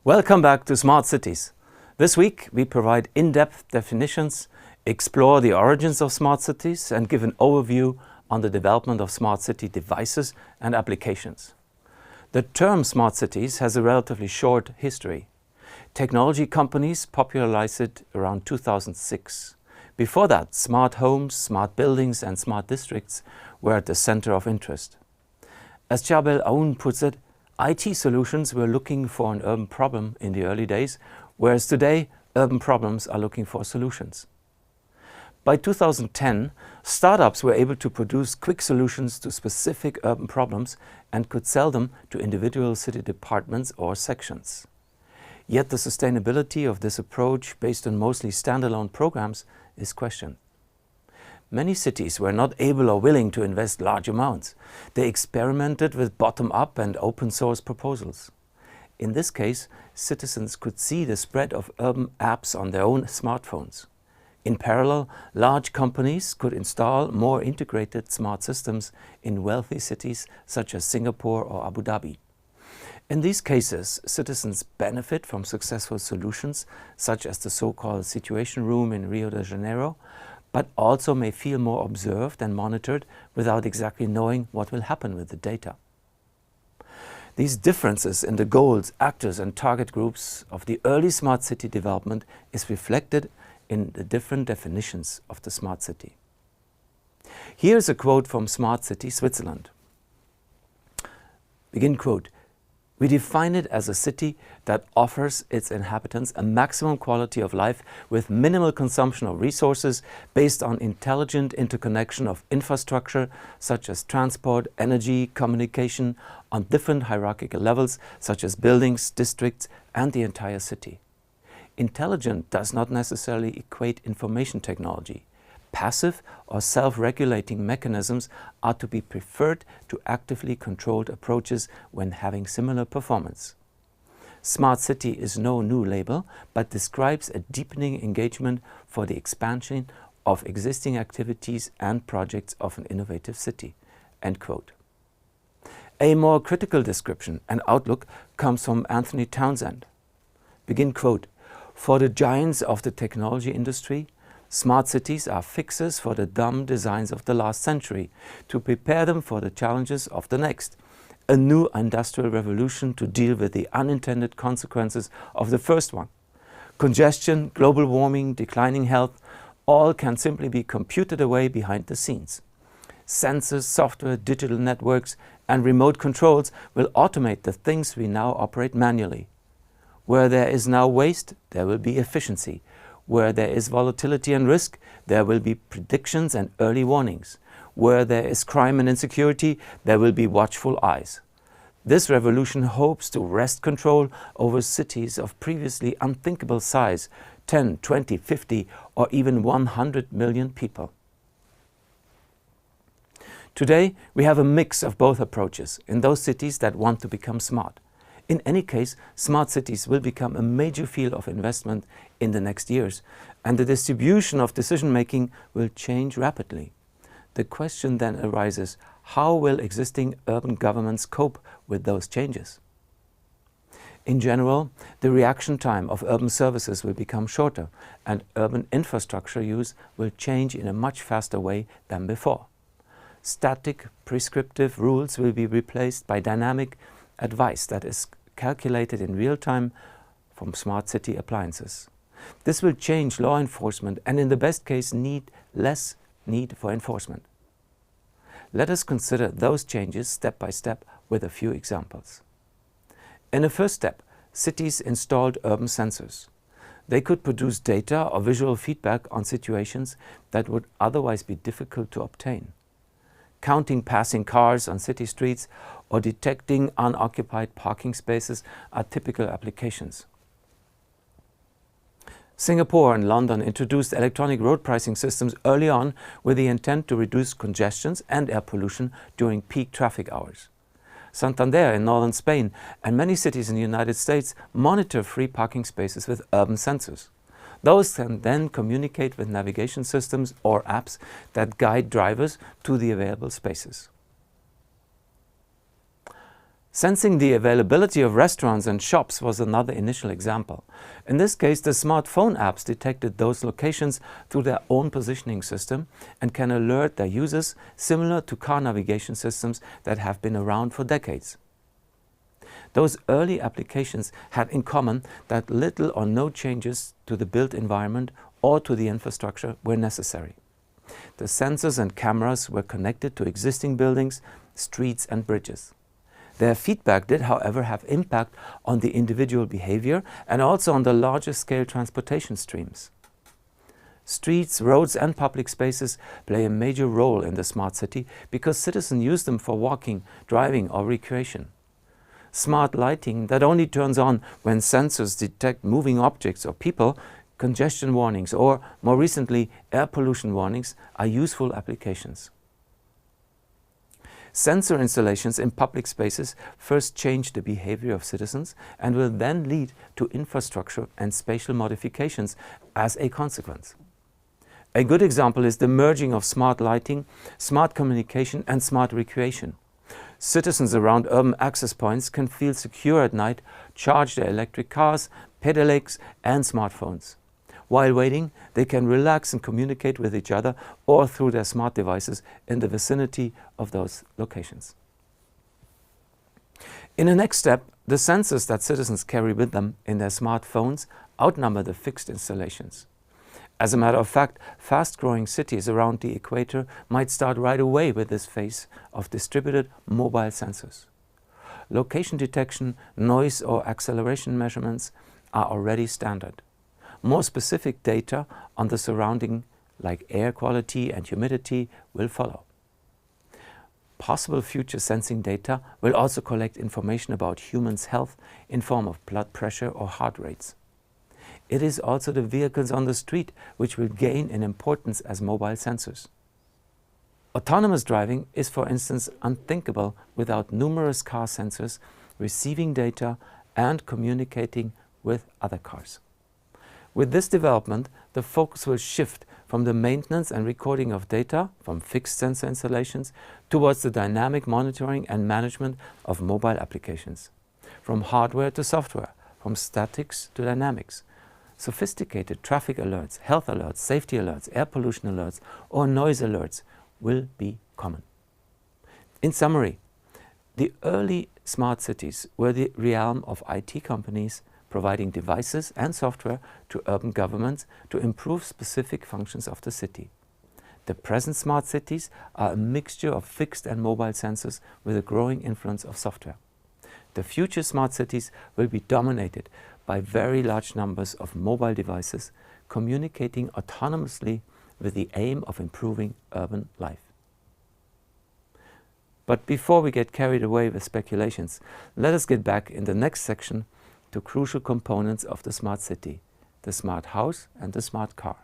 Welcome back to Smart Cities. This week we provide in-depth definitions, explore the origins of smart cities and give an overview on the development of smart city devices and applications. The term smart cities has a relatively short history. Technology companies popularized it around 2006. Before that, smart homes, smart buildings and smart districts were at the center of interest. As Jabal Aoun puts it, IT solutions were looking for an urban problem in the early days, whereas today urban problems are looking for solutions. By 2010, startups were able to produce quick solutions to specific urban problems and could sell them to individual city departments or sections. Yet the sustainability of this approach, based on mostly standalone programs, is questioned. Many cities were not able or willing to invest large amounts. They experimented with bottom-up and open-source proposals. In this case, citizens could see the spread of urban apps on their own smartphones. In parallel, large companies could install more integrated smart systems in wealthy cities such as Singapore or Abu Dhabi. In these cases, citizens benefit from successful solutions such as the so-called Situation Room in Rio de Janeiro, but also may feel more observed and monitored without exactly knowing what will happen with the data. These differences in the goals, actors and target groups of the early smart city development is reflected in the different definitions of the smart city. Here's a quote from Smart City Switzerland. Begin quote, "We define it as a city that offers its inhabitants a maximum quality of life with minimal consumption of resources based on intelligent interconnection of infrastructure such as transport, energy, communication on different hierarchical levels such as buildings, districts and the entire city. Intelligent does not necessarily equate information technology. Passive or self-regulating mechanisms are to be preferred to actively controlled approaches when having similar performance. Smart City is no new label, but describes a deepening engagement for the expansion of existing activities and projects of an innovative city." End quote. A more critical description and outlook comes from Anthony Townsend. Begin quote, "For the giants of the technology industry, smart cities are fixes for the dumb designs of the last century to prepare them for the challenges of the next. A new industrial revolution to deal with the unintended consequences of the first one. Congestion, global warming, declining health, all can simply be computed away behind the scenes. Sensors, software, digital networks and remote controls will automate the things we now operate manually. Where there is now waste, there will be efficiency. Where there is volatility and risk, there will be predictions and early warnings. Where there is crime and insecurity, there will be watchful eyes. This revolution hopes to wrest control over cities of previously unthinkable size, 10, 20, 50 or even 100 million people." Today, we have a mix of both approaches in those cities that want to become smart. In any case, smart cities will become a major field of investment in the next years, and the distribution of decision-making will change rapidly. The question then arises, how will existing urban governments cope with those changes? In general, the reaction time of urban services will become shorter, and urban infrastructure use will change in a much faster way than before. Static, prescriptive rules will be replaced by dynamic advice that is calculated in real time from smart city appliances. This will change law enforcement and in the best case less need for enforcement. Let us consider those changes step by step with a few examples. In a first step, cities installed urban sensors. They could produce data or visual feedback on situations that would otherwise be difficult to obtain. Counting passing cars on city streets or detecting unoccupied parking spaces are typical applications. Singapore and London introduced electronic road pricing systems early on with the intent to reduce congestions and air pollution during peak traffic hours. Santander in northern Spain and many cities in the United States monitor free parking spaces with urban sensors. Those can then communicate with navigation systems or apps that guide drivers to the available spaces. Sensing the availability of restaurants and shops was another initial example. In this case, the smartphone apps detected those locations through their own positioning system and can alert their users, similar to car navigation systems that have been around for decades. Those early applications had in common that little or no changes to the built environment or to the infrastructure were necessary. The sensors and cameras were connected to existing buildings, streets and bridges. Their feedback did, however, have impact on the individual behavior and also on the larger scale transportation streams. Streets, roads and public spaces play a major role in the smart city because citizens use them for walking, driving or recreation. Smart lighting that only turns on when sensors detect moving objects or people, congestion warnings or, more recently, air pollution warnings are useful applications. Sensor installations in public spaces first change the behavior of citizens and will then lead to infrastructure and spatial modifications as a consequence. A good example is the merging of smart lighting, smart communication and smart recreation. Citizens around urban access points can feel secure at night, charge their electric cars, pedelecs and smartphones. While waiting, they can relax and communicate with each other or through their smart devices in the vicinity of those locations. In the next step, the sensors that citizens carry with them in their smartphones outnumber the fixed installations. As a matter of fact, fast-growing cities around the equator might start right away with this phase of distributed mobile sensors. Location detection, noise or acceleration measurements are already standard. More specific data on the surrounding, like air quality and humidity, will follow. Possible future sensing data will also collect information about humans' health in form of blood pressure or heart rates. It is also the vehicles on the street which will gain in importance as mobile sensors. Autonomous driving is, for instance, unthinkable without numerous car sensors receiving data and communicating with other cars. With this development, the focus will shift from the maintenance and recording of data from fixed sensor installations towards the dynamic monitoring and management of mobile applications. From hardware to software, from statics to dynamics. Sophisticated traffic alerts, health alerts, safety alerts, air pollution alerts or noise alerts will be common. In summary, the early smart cities were the realm of IT companies providing devices and software to urban governments to improve specific functions of the city. The present smart cities are a mixture of fixed and mobile sensors with a growing influence of software. The future smart cities will be dominated by very large numbers of mobile devices communicating autonomously with the aim of improving urban life. But before we get carried away with speculations, let us get back in the next section to crucial components of the smart city, the smart house and the smart car.